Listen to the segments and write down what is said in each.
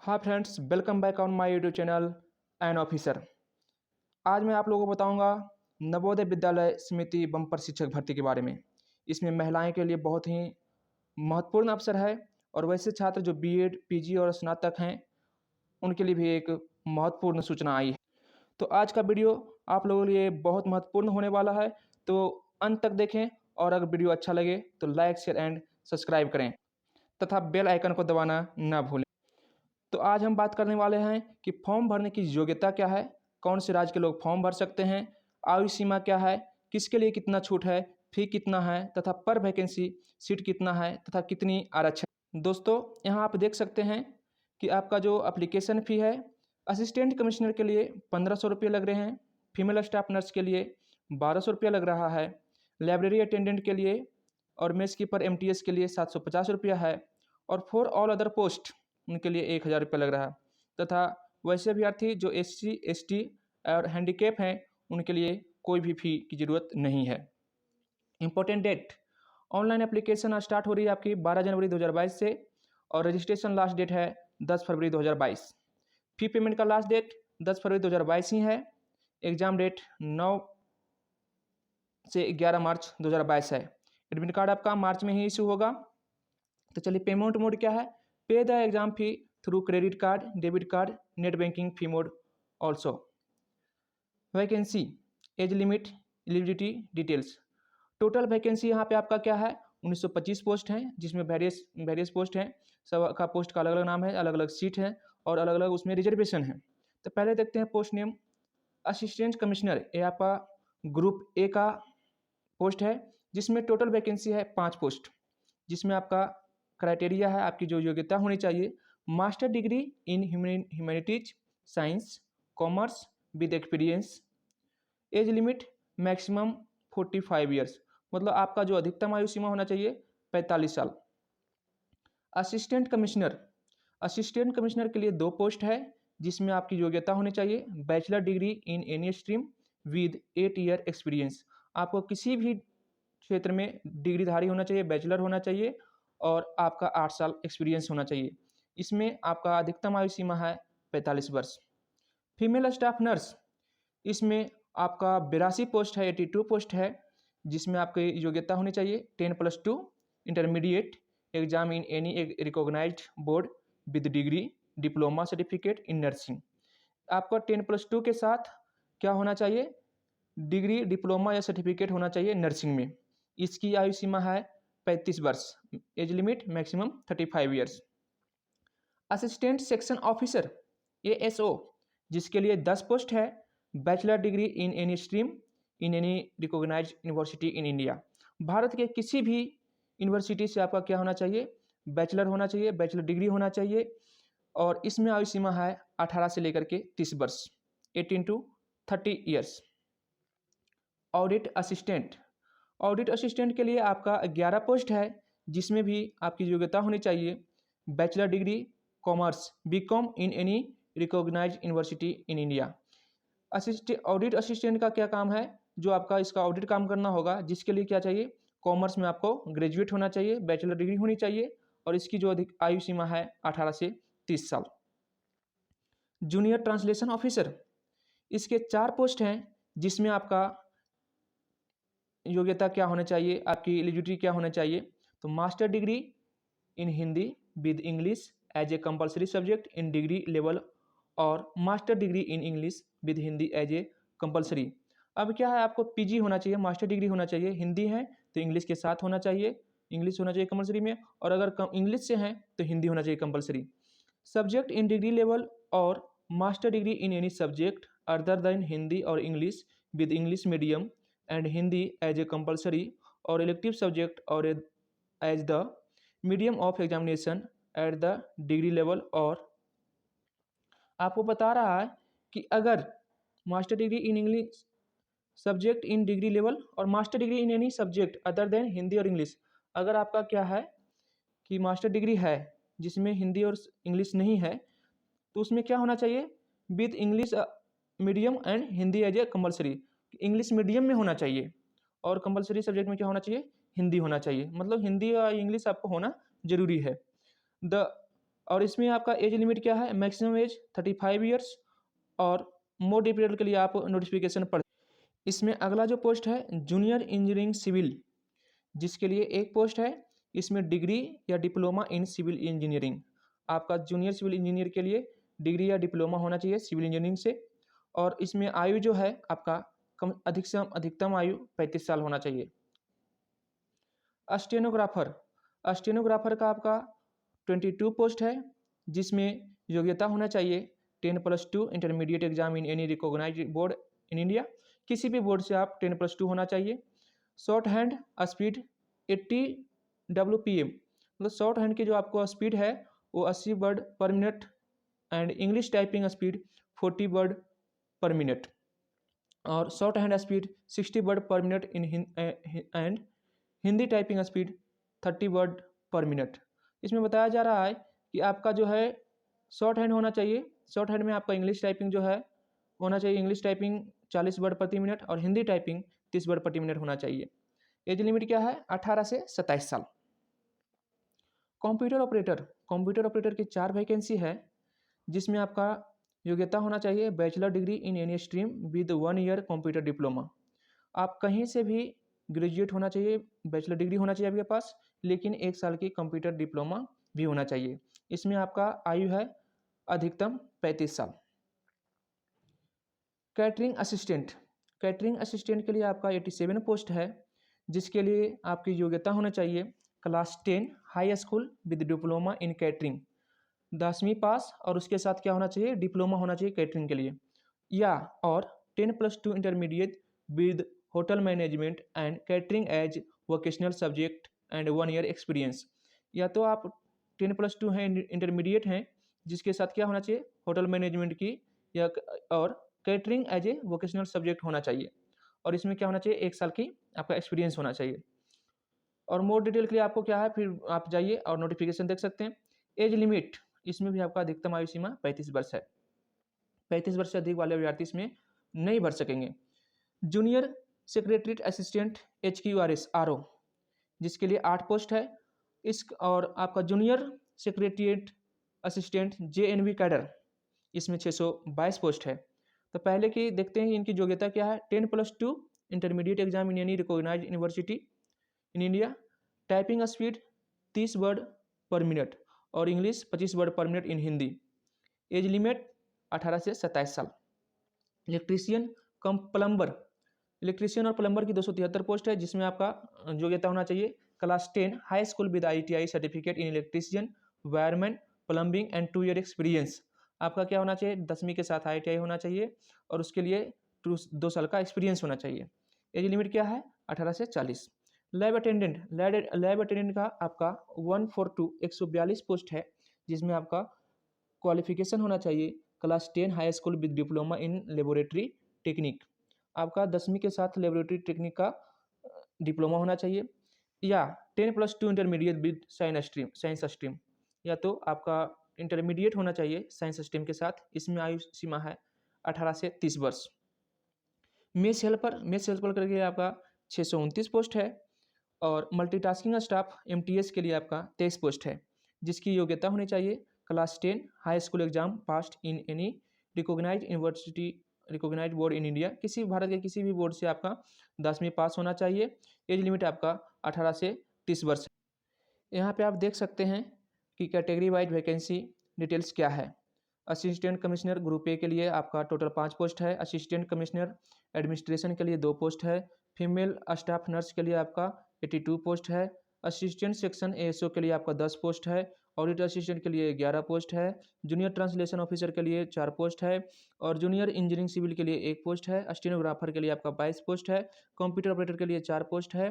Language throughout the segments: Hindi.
हाँ friends, welcome back on my YouTube channel an officer. आज मैं आप लोगों को बताऊंगा नवोदय विद्यालय समिति बम्पर शिक्षक भर्ती के बारे में। इसमें महिलाएं के लिए बहुत ही महत्वपूर्ण अवसर है और वैसे छात्र जो बीएड, पीजी और स्नातक हैं उनके लिए भी एक महत्वपूर्ण सूचना आई है। तो आज का वीडियो आप लोगों के लिए बहुत महत्वपूर्ण होने वाला है, तो अंत तक देखें और अगर वीडियो अच्छा लगे तो लाइक, शेयर एंड सब्सक्राइब करें तथा बेल आइकन को दबाना ना भूलें। तो आज हम बात करने वाले हैं कि फॉर्म भरने की योग्यता क्या है, कौन से राज्य के लोग फॉर्म भर सकते हैं, आयु सीमा क्या है, किसके लिए कितना छूट है, फी कितना है तथा पर वैकेंसी सीट कितना है तथा कितनी आरक्षण। दोस्तों, यहाँ आप देख सकते हैं कि आपका जो एप्लीकेशन फ़ी है, असिस्टेंट कमिश्नर के लिए 1500 रुपये लग रहे हैं, फीमेल स्टाफ नर्स के लिए 1200 रुपया लग रहा है, लाइब्रेरी अटेंडेंट के लिए और मेस कीपर एमटीएस के लिए 750 रुपया है और फॉर ऑल अदर पोस्ट उनके लिए 1000 रुपये लग रहा है तथा वैसे अभ्यर्थी जो SC, ST और हैंडीकैप हैं उनके लिए कोई भी फ़ी की ज़रूरत नहीं है। Important date, online application start हो रही है आपकी 12 जनवरी 2022 से और रजिस्ट्रेशन लास्ट डेट है 10 फरवरी 2022। फ़ी पेमेंट का लास्ट डेट 10 फरवरी 2022 ही है। एग्ज़ाम डेट 9 से 11 मार्च 2022 है। एडमिट कार्ड आपका मार्च में ही इशू होगा। तो चलिए, पेमेंट मोड क्या है। पे the exam fee through credit card, debit card, net banking fee mode also. Vacancy, age limit, eligibility details. Total vacancy यहाँ पे आपका क्या है, 1925 पोस्ट हैं, जिसमें वेरियस पोस्ट हैं। सब का पोस्ट का अलग अलग नाम है, अलग अलग सीट है और अलग अलग उसमें रिजर्वेशन है। तो पहले देखते हैं पोस्ट नेम। असिस्टेंट कमिश्नर, ये आपका ग्रुप ए का पोस्ट है, जिसमें टोटल वैकेंसी है 5 पोस्ट, जिसमें आपका क्राइटेरिया है, आपकी जो योग्यता होनी चाहिए, master degree in humanities, science, commerce with experience. As limit maximum 45 years, मतलब आपका जो अधिकतम आयु सीमा होना चाहिए 45 साल। असिस्टेंट कमिश्नर के लिए 2 पोस्ट है, जिसमें आपकी योग्यता होनी चाहिए bachelor degree in any stream with 8 year experience. आपको किसी भी क्षेत्र में डिग्रीधारी होना चाहिए, बैचलर होना चाहिए और आपका 8 साल एक्सपीरियंस होना चाहिए। इसमें आपका अधिकतम आयु सीमा है 45 वर्ष। फीमेल स्टाफ नर्स, इसमें आपका 82 पोस्ट है, 82 पोस्ट है, जिसमें आपकी योग्यता होनी चाहिए 10+2 intermediate exam in any recognised board with degree, diploma certificate in nursing. आपका 10+2 के साथ क्या होना चाहिए, डिग्री, डिप्लोमा या सर्टिफिकेट होना चाहिए नर्सिंग में। इसकी आयु सीमा है 35 वर्ष। Age limit maximum 35 years. Assistant section officer ASO, जिसके लिए 10 पोस्ट है, bachelor degree in any stream in any recognised university in India. Bharat के किसी भी यूनिवर्सिटी से आपका क्या होना चाहिए, बैचलर होना चाहिए, बैचलर डिग्री होना चाहिए और इसमें आयु सीमा है 18 से लेकर के 30 वर्ष, 18 to 30 ईयर्स। ऑडिट असिस्टेंट के लिए आपका 11 पोस्ट है, जिसमें भी आपकी योग्यता होनी चाहिए bachelor degree commerce BCom in any recognised university in India. Audit assistant का क्या काम है, जो आपका इसका ऑडिट काम करना होगा, जिसके लिए क्या चाहिए, कॉमर्स में आपको ग्रेजुएट होना चाहिए, बैचलर डिग्री होनी चाहिए और इसकी जो अधिक आयु सीमा है 18 से 30 साल। जूनियर ट्रांसलेशन ऑफिसर, इसके 4 पोस्ट हैं, जिसमें आपका योग्यता क्या होना चाहिए, आपकी एलिजिबिलिटी क्या होना चाहिए। तो master degree in Hindi with English as a compulsory subject in degree level और master degree in English with Hindi as a compulsory. अब क्या है, आपको PG होना चाहिए, मास्टर डिग्री होना चाहिए, हिंदी है तो इंग्लिश के साथ होना चाहिए, इंग्लिश होना चाहिए कंपलसरी में, और अगर इंग्लिश से हैं तो हिंदी होना चाहिए compulsory. Subject in degree level और master degree in any subject other than Hindi और English with English medium and Hindi as a compulsory और इलेक्टिव सब्जेक्ट और as the medium of examination at the degree level. और आपको बता रहा है कि अगर master degree in English subject in degree level और master degree in any subject other than Hindi और इंग्लिश, अगर आपका क्या है कि मास्टर डिग्री है जिसमें हिंदी और इंग्लिश नहीं है, तो उसमें क्या होना चाहिए, with English medium and Hindi as a compulsory. English medium में होना चाहिए और कंपलसरी सब्जेक्ट में क्या होना चाहिए, हिंदी होना चाहिए, मतलब हिंदी और इंग्लिश आपको होना जरूरी है। द और इसमें आपका एज लिमिट क्या है, मैक्सिमम एज 35 ईयर्स, और मोर डिटेल के लिए आप नोटिफिकेशन पढ़। इसमें अगला जो पोस्ट है जूनियर इंजीनियरिंग सिविल, जिसके लिए एक पोस्ट है। इसमें डिग्री या डिप्लोमा इन सिविल इंजीनियरिंग, आपका जूनियर सिविल इंजीनियर के लिए डिग्री या डिप्लोमा होना चाहिए सिविल इंजीनियरिंग से। और इसमें आयु जो है आपका कम अधिकतम आयु 35 साल होना चाहिए। स्टेनोग्राफर, स्टेनोग्राफर का आपका 22 पोस्ट है, जिसमें योग्यता होना चाहिए 10+2 intermediate exam in any recognised board in India, किसी भी बोर्ड से आप 10+2 होना चाहिए। शॉर्ट हैंड स्पीड 80 WPM, मतलब शॉर्ट हैंड की जो आपको स्पीड है वो 80 word per minute, and English typing speed 40 word per minute, और shorthand speed 60 word per minute and Hindi typing speed 30 word per minute. इसमें बताया जा रहा है कि आपका जो है शॉर्ट हैंड होना चाहिए, शॉर्ट हैंड में आपका इंग्लिश टाइपिंग जो है होना चाहिए, इंग्लिश टाइपिंग 40 वर्ड प्रति मिनट और हिंदी टाइपिंग 30 वर्ड प्रति मिनट होना चाहिए। एज लिमिट क्या है, 18 से 27 साल। कंप्यूटर ऑपरेटर, कंप्यूटर ऑपरेटर की 4 वैकेंसी है, जिसमें आपका योग्यता होना चाहिए bachelor degree in any stream with 1 year computer diploma. आप कहीं से भी ग्रेजुएट होना चाहिए, बैचलर डिग्री होना चाहिए आपके पास, लेकिन 1 साल की कंप्यूटर डिप्लोमा भी होना चाहिए। इसमें आपका आयु है अधिकतम 35 साल। कैटरिंग असिस्टेंट, कैटरिंग असिस्टेंट के लिए आपका 87 पोस्ट है, जिसके लिए आपकी योग्यता होना चाहिए class 10 high school with diploma in catering, 10वीं पास, और उसके साथ क्या होना चाहिए, डिप्लोमा होना चाहिए कैटरिंग के लिए, या और 10+2 intermediate with hotel management and catering as vocational subject and 1 year experience. या तो आप 10+2 हैं, इंटरमीडिएट हैं, जिसके साथ क्या होना चाहिए, होटल मैनेजमेंट की या और catering as a vocational subject होना चाहिए, और इसमें क्या होना चाहिए, 1 साल की आपका एक्सपीरियंस होना चाहिए। और मोर डिटेल के लिए आपको क्या है, फिर आप जाइए और नोटिफिकेशन देख सकते हैं। एज लिमिट, इसमें भी आपका अधिकतम आयु सीमा 35 वर्ष है, 35 वर्ष से अधिक वाले अभ्यर्थी इसमें नहीं भर सकेंगे। Junior secretariat assistant HQRS RO, जिसके लिए 8 पोस्ट है। इस और आपका junior secretariat assistant JNV cadre, इसमें 622 पोस्ट है। तो पहले की देखते हैं इनकी योग्यता क्या है। 10+2 intermediate exam in any recognised university in India, typing speed 30 word per minute और English 25 word per minute in Hindi. Age limit 18 से 27 साल। इलेक्ट्रीशियन कम प्लम्बर, इलेक्ट्रीशियन और प्लम्बर की 273 पोस्ट है, जिसमें आपका योग्यता होना चाहिए class 10 high school with ITI certificate in electrician wireman plumbing and 2 year experience. आपका क्या होना चाहिए, 10वीं के साथ ITI होना चाहिए और उसके लिए 2 साल का एक्सपीरियंस होना चाहिए। एज लिमिट क्या है, 18 से 40। लैब अटेंडेंट, लैब अटेंडेंट का आपका 142 पोस्ट है, जिसमें आपका क्वालिफिकेशन होना चाहिए class 10 high school with diploma in laboratory technique. आपका 10वीं के साथ लेबोरेटरी टेक्निक का डिप्लोमा होना चाहिए, या 10+2 इंटरमीडिएट विद साइंस स्ट्रीम, या तो आपका इंटरमीडिएट होना चाहिए साइंस स्ट्रीम के साथ। इसमें आयु सीमा है 18 से 30 वर्ष। मेस हेल्पर करके आपका 629 पोस्ट है, और मल्टीटास्किंग स्टाफ MTS के लिए आपका 23 पोस्ट है, जिसकी योग्यता होनी चाहिए class 10 high school exam passed in any recognised university recognised board in India, किसी भारत के किसी भी बोर्ड से आपका 10वीं पास होना चाहिए। एज लिमिट आपका 18 से 30 वर्ष। यहाँ पे आप देख सकते हैं कि कैटेगरी वाइज वैकेंसी डिटेल्स क्या है। असिस्टेंट कमिश्नर ग्रुप ए के लिए आपका टोटल 5 पोस्ट है। असिस्टेंट कमिश्नर एडमिनिस्ट्रेशन के लिए 2 पोस्ट है। फीमेल स्टाफ नर्स के लिए आपका 82 पोस्ट है। असिस्टेंट सेक्शन ASO के लिए आपका 10 पोस्ट है। ऑडिट असिस्टेंट के लिए 11 पोस्ट है। जूनियर ट्रांसलेशन ऑफिसर के लिए 4 पोस्ट है, और जूनियर इंजीनियरिंग सिविल के लिए 1 पोस्ट है। स्टेनोग्राफर के लिए आपका 22 पोस्ट है। कंप्यूटर ऑपरेटर के लिए 4 पोस्ट है,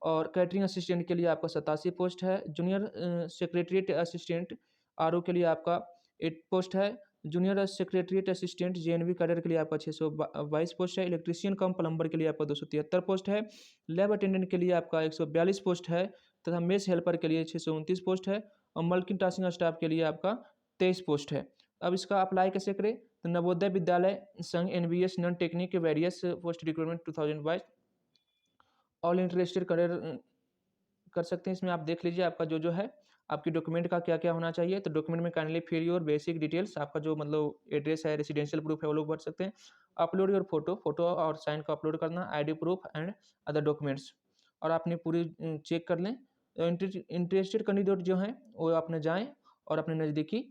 और कैटरिंग असिस्टेंट के लिए आपका 87 पोस्ट है। जूनियर सेक्रेटरीट असिस्टेंट RO के लिए आपका 8 पोस्ट है। Junior secretariat assistant JNV cadre के लिए आपका 622 पोस्ट है। इलेक्ट्रीशियन कम प्लम्बर के लिए आपका 273 पोस्ट है। लैब अटेंडेंट के लिए आपका 142 पोस्ट है, तथा मेस हेल्पर के लिए 629 पोस्ट है, और मल्टीटास्किंग स्टाफ के लिए आपका 23 पोस्ट है। अब इसका अप्लाई कैसे करें, तो नवोदय विद्यालय संघ NVS non technique various post recruitment 2022 all interested कर सकते हैं। इसमें आप देख लीजिए आपका जो है आपकी डॉक्यूमेंट का क्या क्या होना चाहिए, तो डॉक्यूमेंट में kindly fill your basic details, आपका जो मतलब एड्रेस है, रेजिडेंशियल प्रूफ है, वो लोग भर सकते हैं। अपलोड योर फोटो, फोटो और साइन को अपलोड करना, ID proof and other documents, और अपनी पूरी चेक कर लें। इंटरेस्टेड कैंडिडेट जो हैं वो अपने जाएँ और अपने नज़दीकी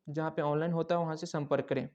जहाँ पे ऑनलाइन होता है वहाँ से संपर्क करें।